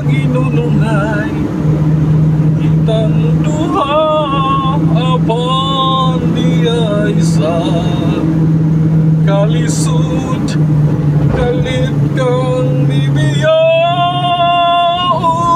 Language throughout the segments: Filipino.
ginunungay kitang duha upon diya isa kalisod kalit kang bibiya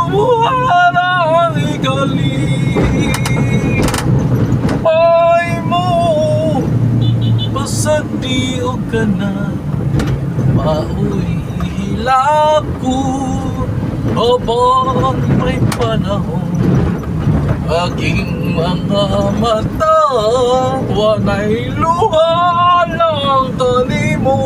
umuharang igali ay mo pasagdi o ka na mauwi hilako habang may panahon aking mga mata wanay luha ng talimo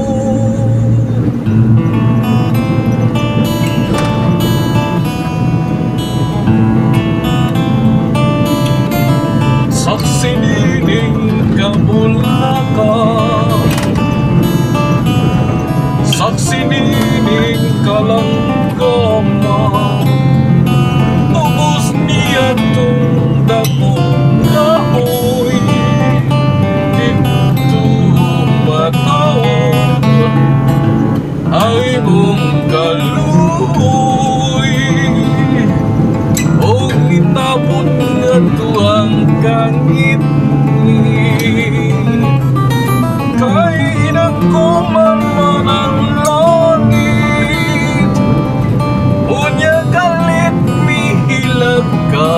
saksi nining kabulakan saksi nining kalanggaman ubos niya itong dakong kahoy itong mataon ay mong kaluoy o itapon nga tuang kangit kay inakuman man ang langit unya kalit mihilag ka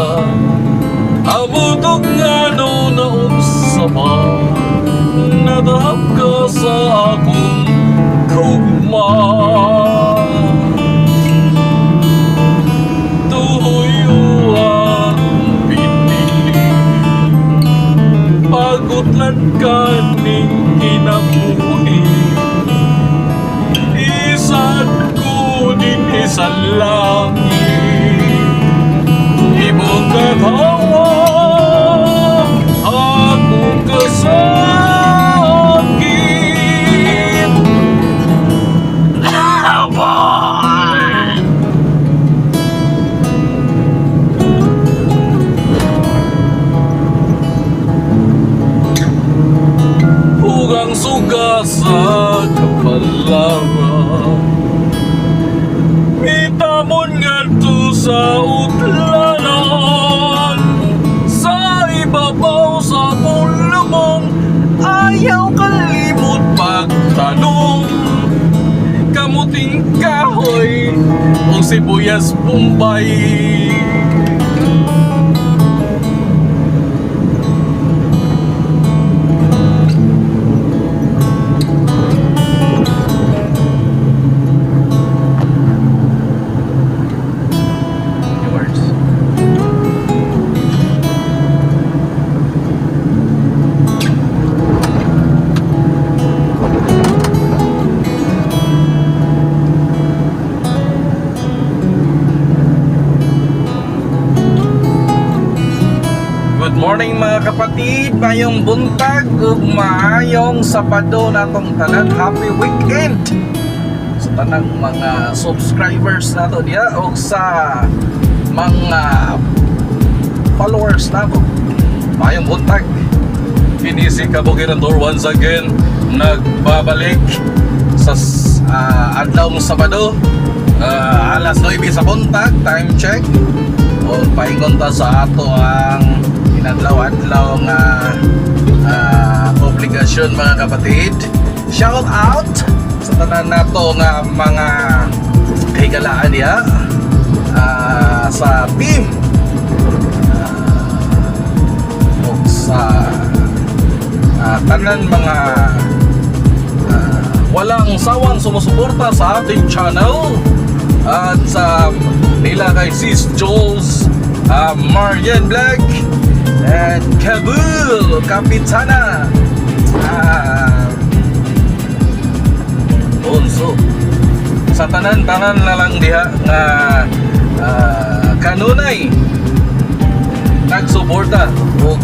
abutok nga no naunsama nadahap ka sa akong kugma tuhoy-uwang pinili pagutlan ka ning kinabuhi isad ko din sa langit imong katawa akong kasakit laban hugang suga sa kapalaran itamon nga to sa utlanan sa ibabaw sa pulmong ayaw kalimot pagtanong kamuting kahoy o sibuyas Bombay morning mga kapatid, mayong buntag ug maayong Sabado natong tanan. Happy weekend sa tanang mga subscribers nato diya o sa mga followers nato. Mayong buntag. Kini si Kabukirantor once again nagbabalik sa adlawng Sabado. Alas 9 sa buntag, time check. O paingon ta sa ato ang adlaw-adlaw nga obligasyon mga kapatid. Shout out sa tanan nato nga mga higalaan niya sa team o sa tanan mga walang sawang sumusuporta sa ating channel at sa nila kay Sis Jules, Marian Black and Kabul Kapitana Bonso sa tanan-tanan na lang diha nga kanunay nagsuporta ug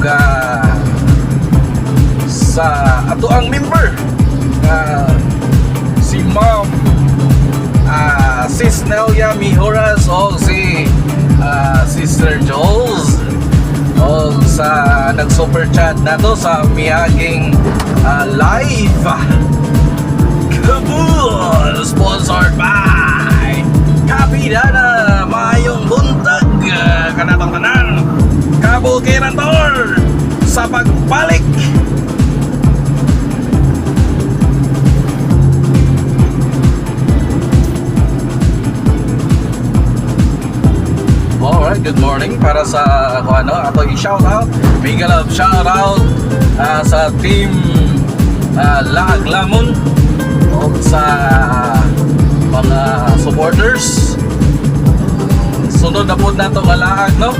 sa ato ang member si Ma'am Sis Nelia Mihoras o si Sister Jules o sa nag-super chat na to sa miyaging live Kabul, sponsored by Kapitana, my good morning para sa kung ano, ato i-shout out. Mega love shout out sa team Laag Lamon o sa mga supporters. Sunod na po na ito malaag, no?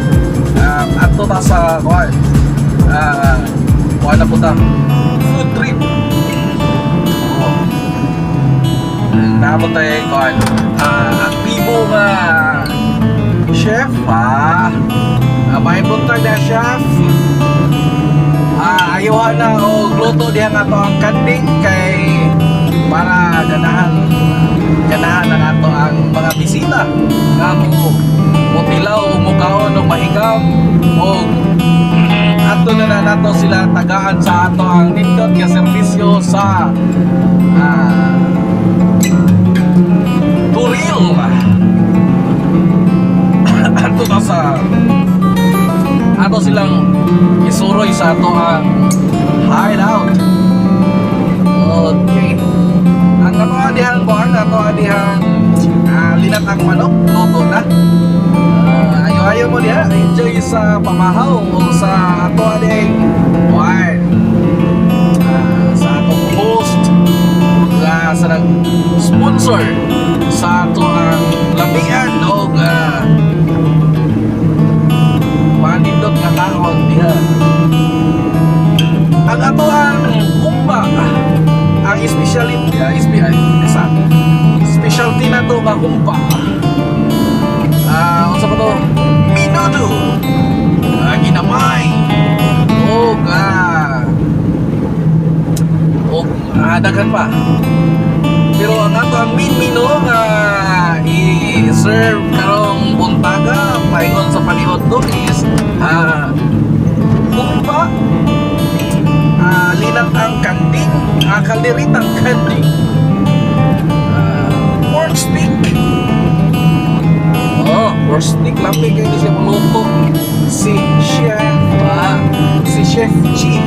Ato ta sa kuhan na po ta food trip. Naabot tayo kuhan aktibo nga chef may buntag na chef ayuhan na o gluto diha nga to ang kanding kay para ganahan ang ato ang mga bisita nga mo tilaw o mo kaon o mahigam o ato na nato sila tagaan sa ato ang nindot nga serbisyo sa Turil. Ato na sa ato silang isuroy sa ato ang hideout. Okay. Ang ato adihang buwan, ato adihang linatang manok, luto na. Ayaw mo diha, enjoy sa pamahaw o sa ato adihang buwan. Sa atong host sa nag-sponsor sa ato ang lamian o manindot nga taon diha. Ang ato ang humba ang specialty specialty na to nga humba unsa ba to minudo ginamay o daghan pa. Pero ang ato ang main menu nga i-serve karong buntaga paingon sa palihod to is humba, linat ang kanding, kaliritang kanding, pork stick. Pork stick lang kayo siya maluto. Si Chef G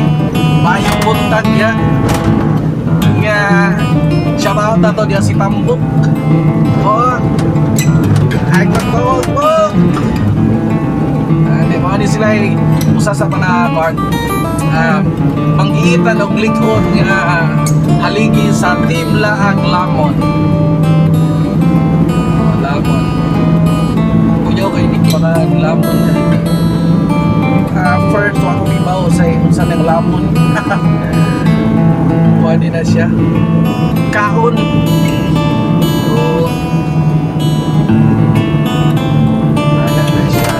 mayong buntag yan nga shout out na to diya si Tambok. Ay magtawag po. Di ba ni sila usa sa panahon manggiitan og likod nga haligi sa Team Laag Lamon. Lamon. Kuya kay di pa ka Lamon. First ako gibaw sa nang Lamon. Pwede na siya kaon na siya.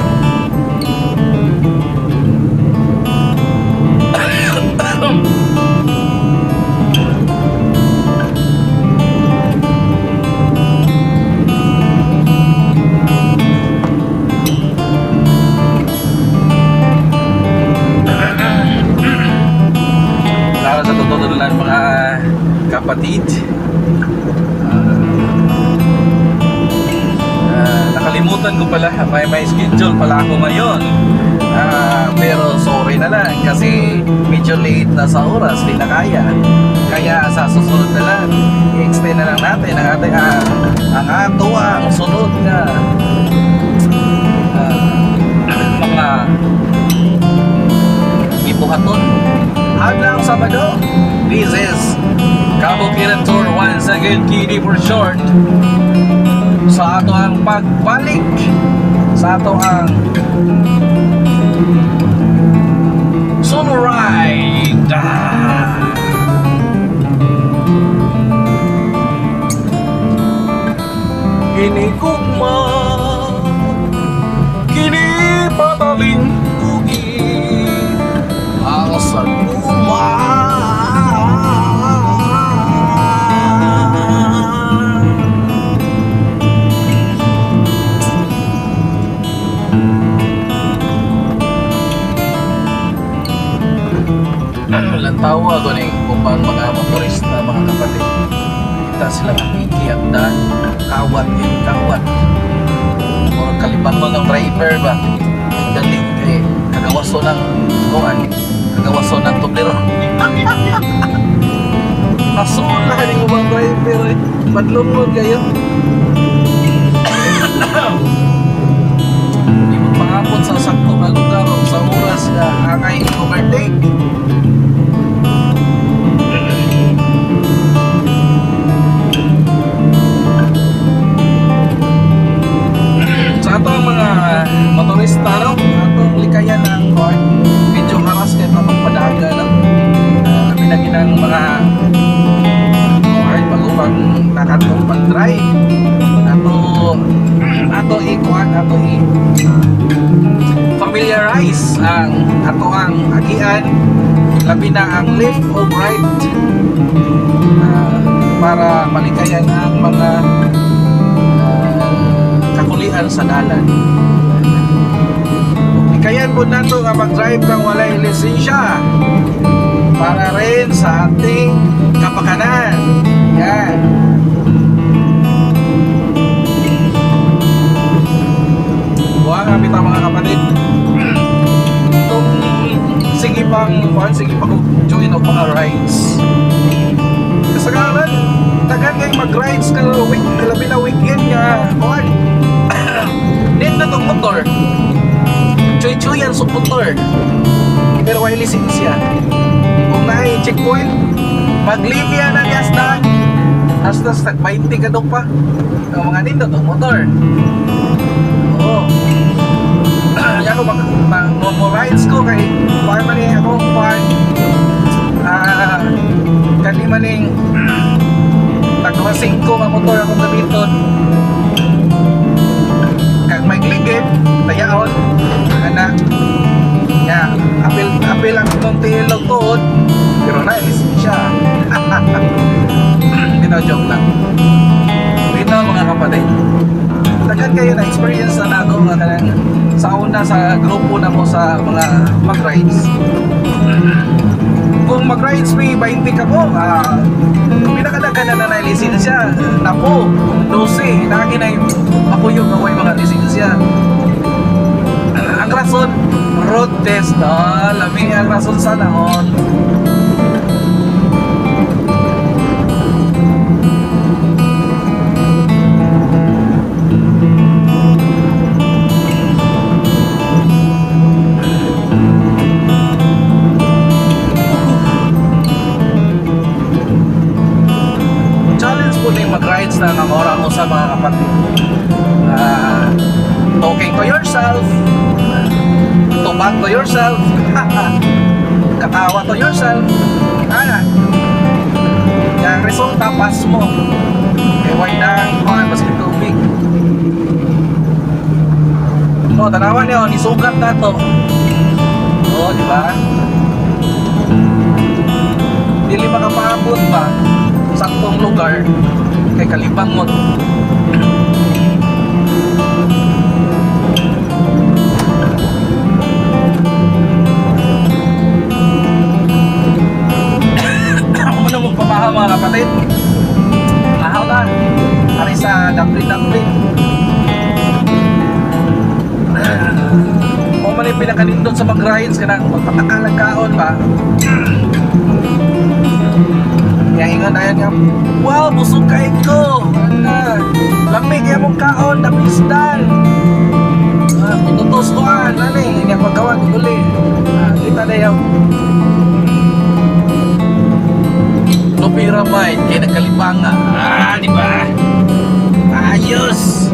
Para sa totoo lang mga kapatid, nakalimutan ko pala, may schedule pala ako ngayon, pero sorry na lang kasi medyo late na sa oras, di na kaya sa susunod na lang i-extend na lang natin ang ating ang ato ang sunod na mga ibuhaton hanggang Sabado. This is Kabukiran Tour once again, KD for short, sa ato ang pagbalik sa ato ang Sunride. Kini kugma, kini pataling ugi ang sanuma. Walang tawa ko ning upang mga motorista, mga kapatid. Kita sila ikiagdan, kawat yung kawat. O kalibangon ng driver ba? Dali, kagawaso ng kuhan, kagawaso ng tublero. Masulahan yung mga driver madlungod kayo. Di mo pa kay overtake. Sa ato ang mga motorista, no? Atong likayan ng medyo haras kahit na magpadaga, no? Kami na ng mga kahit pag-upang nakatong pag-drive. Ato familiarize ang ato ang agian, labi na ang left o right, para malikayan ang mga kakulian sa dalan. Likayan po nato nga mag-drive kang walay lisensya para rin sa ating kapakanan. Yan. Buwang kami mga kapatid. Itong sige pang join of mga rides. Kasagaran, tagan kayo mag-rides ka labi na weekend nga. Buwan. Need na itong motor. Chuy-chuyan sa motor. Pero wala lisensya. Kung na-checkpoint, maglibya na niya hasta 20 ka doon pa. Ang mga nindot ang motor. Oo. Kaya ako mag-rides ko kay man eh ako kani maning tagwa 5 ka motor akong gamiton. Kag may gligid, tayaon, ana. Ya, apil ang itong tilog tuod, pero na-listen siya. Bitaw joke lang. Bitaw mga kapatid. Tagan kayo na experience na nato sa una sa grupo na mo sa mga mag-rides. Kung mag-rides may 20 ka po, pinakadagan na na lisensya na po 12, lagi na yung ako yung gaway mga lisensya. Ang rason, road test, lami ang rason sa naon. Mag-rides na namora ko sa mga kapatid. Talking to yourself, tubag to yourself, katawa to yourself. Yung resulta pass mo. Why na mga basket tubig. No, tanawan niyo, nisugat na to. Di ba? Dili makapaabot ba sa saktong lugar kay kalibangot. Ako mo na magpamahaw mga kapatid. Mahaw na. Hari sa dumpling. Kung man yung pinakanindot sa mag-rides ka na magpatakalang kaon ba? Kaya ingon ayan nga, wow, busog kain ko. Lamig yan mong kaon, napisdan. Pinutos ko hindi ako magawa, uli. Kita na yan. Lupira bay, kaya nagkalibanga. Di ba? Ayos.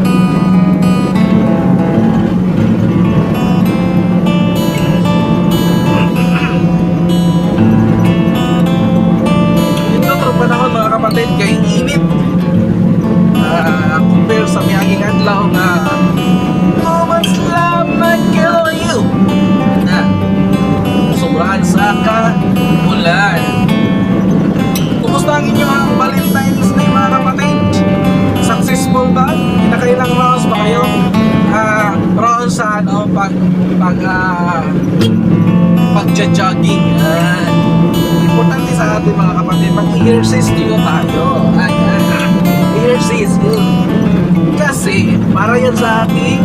Panahon mga kapatid kay init compare sa miyaging adlaw na moments love might kill you na sobrahan sa ulan. Kumusta ang inyong Valentine's Day mga kapatid? Successful ba? Kinakailang rounds ba kayo? Rounds sa pag-jogging. Importante sa ating mga kapatid, mag-exercise tayo. Exercise kasi para yan sa ating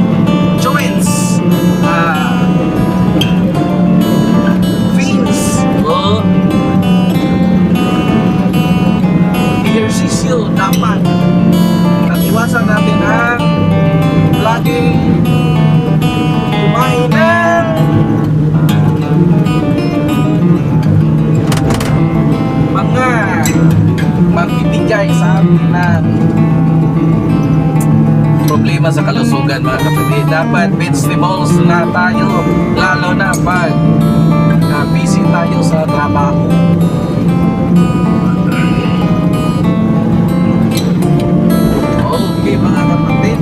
joints, veins. Exercise dapat at iwasan natin ang laging kumain ng kalusugan mga kapatid. Dapat vegetables na tayo, lalo na pag busy tayo sa trabaho. Okay mga kapatid,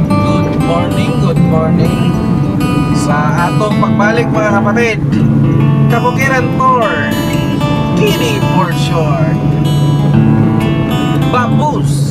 good morning. Sa atong pagbalik mga kapatid, Kabukiran Tour, Kini for short. Babus